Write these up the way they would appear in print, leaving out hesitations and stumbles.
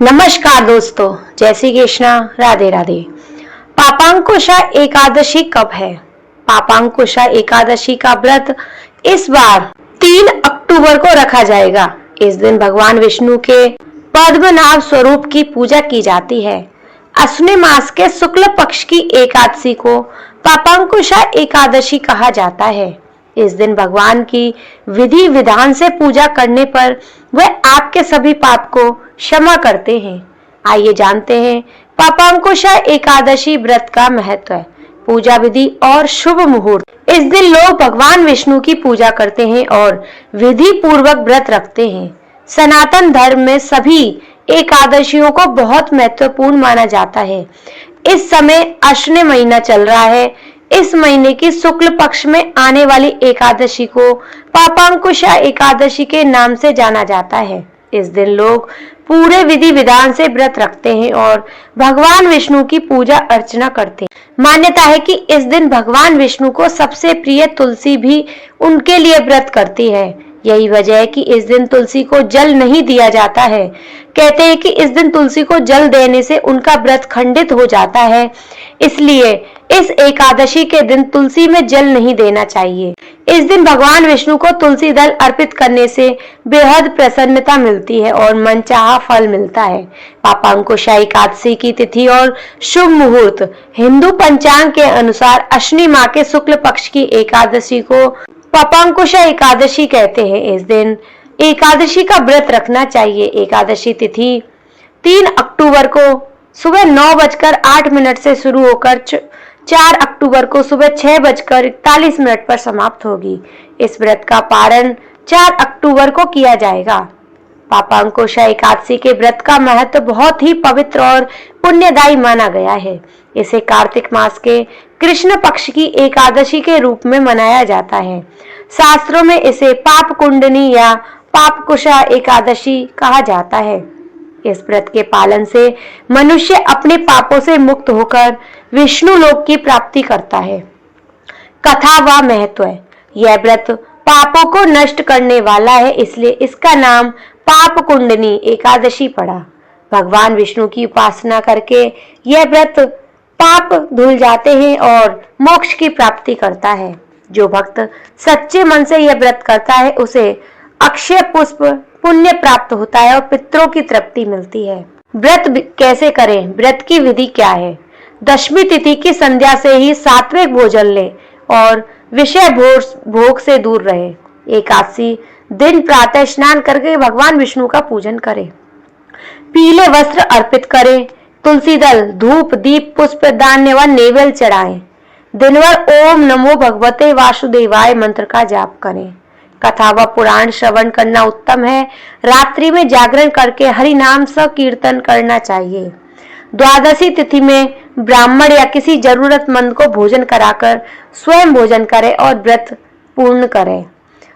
नमस्कार दोस्तों, जय श्री कृष्णा, राधे राधे। पापांकुशा एकादशी कब है? पापांकुशा एकादशी का व्रत इस बार 3 अक्टूबर को रखा जाएगा। इस दिन भगवान विष्णु के पद्मनाभ स्वरूप की पूजा की जाती है। अश्विनी मास के शुक्ल पक्ष की एकादशी को पापांकुशा एकादशी कहा जाता है। इस दिन भगवान की विधि विधान से पूजा करने पर वह आपके सभी पाप को क्षमा करते हैं। आइए जानते हैं पापांकुशा एकादशी व्रत का महत्व, पूजा विधि और शुभ मुहूर्त। इस दिन लोग भगवान विष्णु की पूजा करते हैं और विधि पूर्वक व्रत रखते हैं। सनातन धर्म में सभी एकादशियों को बहुत महत्वपूर्ण माना जाता है। इस समय अश्विन महीना चल रहा है। इस महीने की शुक्ल पक्ष में आने वाली एकादशी को पापांकुशा एकादशी के नाम से जाना जाता है। इस दिन लोग पूरे विधि विधान से व्रत रखते हैं और भगवान विष्णु की पूजा अर्चना करते हैं। मान्यता है कि इस दिन भगवान विष्णु को सबसे प्रिय तुलसी भी उनके लिए व्रत करती है। यही वजह है कि इस दिन तुलसी को जल नहीं दिया जाता है। कहते हैं कि इस दिन तुलसी को जल देने से उनका व्रत खंडित हो जाता है, इसलिए इस एकादशी के दिन तुलसी में जल नहीं देना चाहिए। इस दिन भगवान विष्णु को तुलसी दल अर्पित करने से बेहद प्रसन्नता मिलती है और मनचाहा फल मिलता है। पापांकुशा एकादशी की तिथि और शुभ मुहूर्त। हिंदू पंचांग के अनुसार अश्विनी माह के शुक्ल पक्ष की एकादशी को पापांकुशा एकादशी कहते हैं। इस दिन एकादशी का व्रत रखना चाहिए। एकादशी तिथि 3 अक्टूबर को सुबह 9:08 से शुरू होकर 4 अक्टूबर को सुबह 6:41 पर समाप्त होगी। इस व्रत का पारण 4 अक्टूबर को किया जाएगा। पापांकुशा एकादशी के व्रत का महत्व बहुत ही पवित्र और पुण्यदायी माना गया है। इसे कार्तिक मास के कृष्ण पक्ष की एकादशी के रूप में मनाया जाता है। शास्त्रों में इसे पाप कुंडनी या पापकुशा एकादशी कहा जाता है। इस व्रत के पालन से मनुष्य अपने पापों से मुक्त होकर विष्णु लोक की प्राप्ति करता है। कथा व महत्व। यह व्रत पापों को नष्ट करने वाला है, इसलिए इसका नाम पाप कुंडनी एकादशी पड़ा। भगवान विष्णु की उपासना करके यह व्रत पाप धुल जाते हैं और मोक्ष की प्राप्ति करता है। जो भक्त सच्चे मन से यह व्रत करता है उसे अक्षय पुष्प पुण्य प्राप्त होता है और पितरों की तृप्ति मिलती है। व्रत कैसे करें? व्रत की विधि क्या है? दशमी तिथि की संध्या से ही सात्विक भोजन लें और विषय भोग से दूर रहे। एकादशी दिन प्रातः स्नान करके भगवान विष्णु का पूजन करें। पीले वस्त्र अर्पित करें। तुलसी दल, धूप, दीप, पुष्प, धान्य व नेवेल चढ़ाएं। दिन भर ओम नमो भगवते वासुदेवाय मंत्र का जाप करें। कथा व पुराण श्रवण करना उत्तम है। रात्रि में जागरण करके हरि नाम कीर्तन करना चाहिए। द्वादशी तिथि में ब्राह्मण या किसी जरूरतमंद को भोजन कराकर स्वयं भोजन करें और व्रत पूर्ण करें।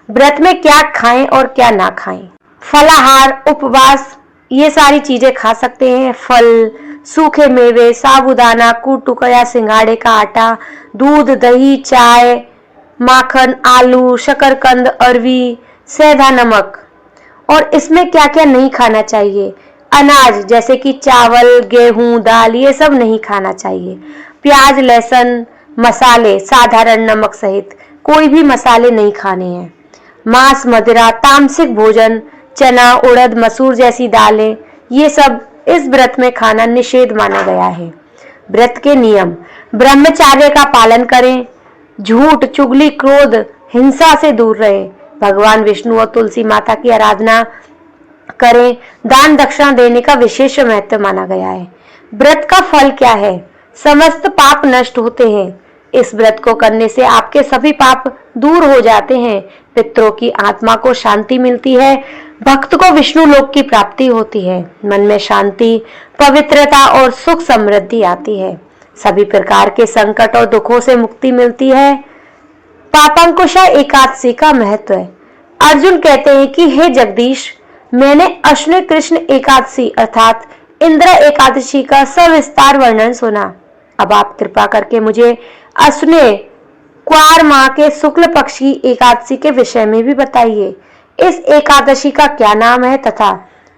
व्रत में क्या खाएं और क्या ना खाएं? फलाहार, उपवास, ये सारी चीजें खा सकते हैं। फल, सूखे मेवे, साबूदाना, कुटुका या सिंगाड़े का आटा, दूध, दही, चाय, माखन, आलू, शकरकंद, अरवी, सेंधा नमक। और इसमें क्या क्या नहीं खाना चाहिए? अनाज जैसे कि चावल, गेहूं, दाल, ये सब नहीं खाना चाहिए। प्याज, लहसुन, मसाले, साधारण नमक सहित कोई भी मसाले नहीं खाने हैं। मांस, मदिरा, तामसिक भोजन, चना, उड़द, मसूर जैसी दालें, ये सब इस व्रत में खाना निषेध माना गया है। व्रत के नियम। ब्रह्मचार्य का पालन करें। झूठ, चुगली, क्रोध, हिंसा से दूर रहें। भगवान विष्णु और तुलसी माता की आराधना करें। दान दक्षिणा देने का विशेष महत्व माना गया है। व्रत का फल क्या है? समस्त पाप नष्ट होते हैं। इस व्रत को करने से आपके सभी पाप दूर हो जाते हैं। पितरों की आत्मा को शांति मिलती है। भक्त को विष्णु लोक की प्राप्ति होती है। मन में शांति, पवित्रता और सुख समृद्धि आती है। सभी प्रकार के संकट और दुखों से मुक्ति मिलती है। पापांकुशा एकादशी का महत्व है। अर्जुन कहते हैं कि हे जगदीश, मैंने अश्विनी कृष्ण एकादशी अर्थात इंद्र एकादशी का सविस्तार वर्णन सुना। अब आप कृपा करके मुझे अश्विनी क्वार माह के शुक्ल पक्ष की एकादशी के विषय में भी बताइए। इस एकादशी का क्या नाम है तथा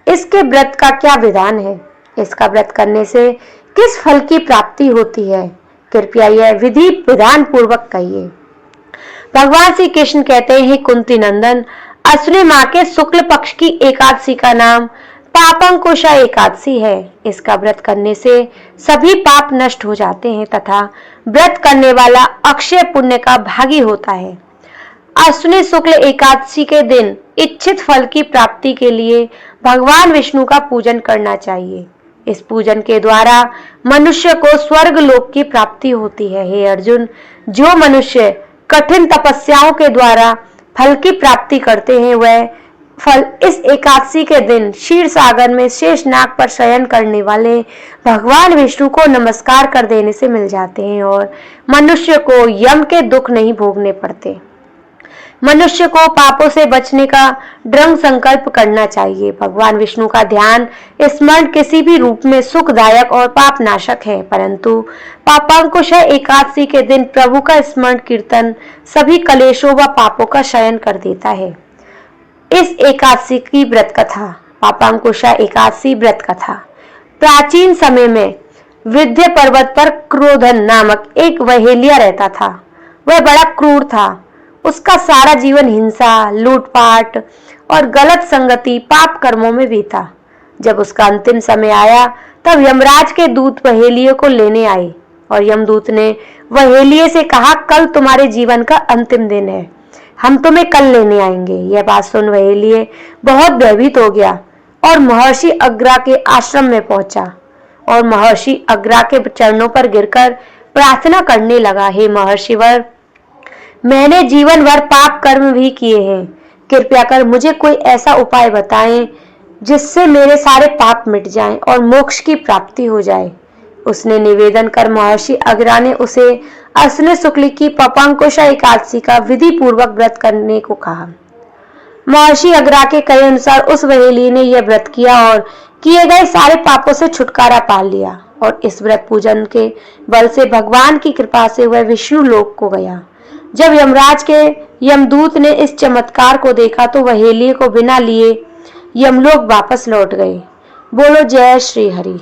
इसके व्रत का क्या विधान है? इसका व्रत करने से किस फल की प्राप्ति होती है? कृपया यह विधि विधान पूर्वक कहिए। भगवान श्री कृष्ण कहते हैं, कुंती नंदन, अश्विनी माह के शुक्ल पक्ष की एकादशी का नाम पापंकुशा एकादशी है। इसका व्रत करने से सभी पाप नष्ट हो जाते हैं तथा व्रत करने वाला अक्षय पुण्य का भागी होता है। अश्विनी शुक्ल एकादशी के दिन इच्छित फल की प्राप्ति के लिए भगवान विष्णु का पूजन करना चाहिए। इस पूजन के द्वारा मनुष्य को स्वर्ग लोक की प्राप्ति होती है। हे अर्जुन, जो मनुष्य कठिन तपस्याओं के द्वारा फल की प्राप्ति करते हैं, वह फल इस एकादशी के दिन क्षीर सागर में शेष नाग पर शयन करने वाले भगवान विष्णु को नमस्कार कर देने से मिल जाते हैं और मनुष्य को यम के दुख नहीं भोगने पड़ते। मनुष्य को पापों से बचने का दृढ़ संकल्प करना चाहिए। भगवान विष्णु का ध्यान स्मरण किसी भी रूप में सुखदायक और पाप नाशक है, परंतु पापांकुशा एकादशी के दिन प्रभु का स्मरण कीर्तन सभी कलेशों व पापों का शयन कर देता है। इस एकादशी की व्रत कथा। पापांकुशा एकादशी व्रत कथा। प्राचीन समय में विंध्य पर्वत पर क्रोधन नामक एक वहेलिया रहता था। वह बड़ा क्रूर था। उसका सारा जीवन हिंसा, लूटपाट और गलत संगति, पाप कर्मों में बीता। जब उसका अंतिम समय आया तब यमराज के दूत वहेलिये को लेने आए और यमदूत ने वहेलिये से कहा, कल तुम्हारे जीवन का अंतिम दिन है, हम तुम्हें कल लेने आएंगे। यह बात सुन वहेलिये बहुत भयभीत हो गया और महर्षि अग्रा के आश्रम में पहुंचा और महर्षि अग्रा के चरणों पर गिरकर प्रार्थना करने लगा, हे महर्षिवर, मैंने जीवन भर पाप कर्म भी किए हैं। कृपया कर मुझे कोई ऐसा उपाय बताएं जिससे मेरे सारे पाप मिट जाएं और मोक्ष की प्राप्ति हो जाए। उसने निवेदन कर महर्षि अग्रा ने उसे अश्विनी शुक्ल की पापांकुशा एकादशी का विधि पूर्वक व्रत करने को कहा। महर्षि अग्रा के कहे अनुसार उस वहेली ने यह व्रत किया और किए गए सारे पापों से छुटकारा पा लिया और इस व्रत पूजन के बल से भगवान की कृपा से वह विष्णु लोक को गया। जब यमराज के यमदूत ने इस चमत्कार को देखा तो वहेलिये को बिना लिए यमलोक वापस लौट गए। बोलो जय श्री हरि।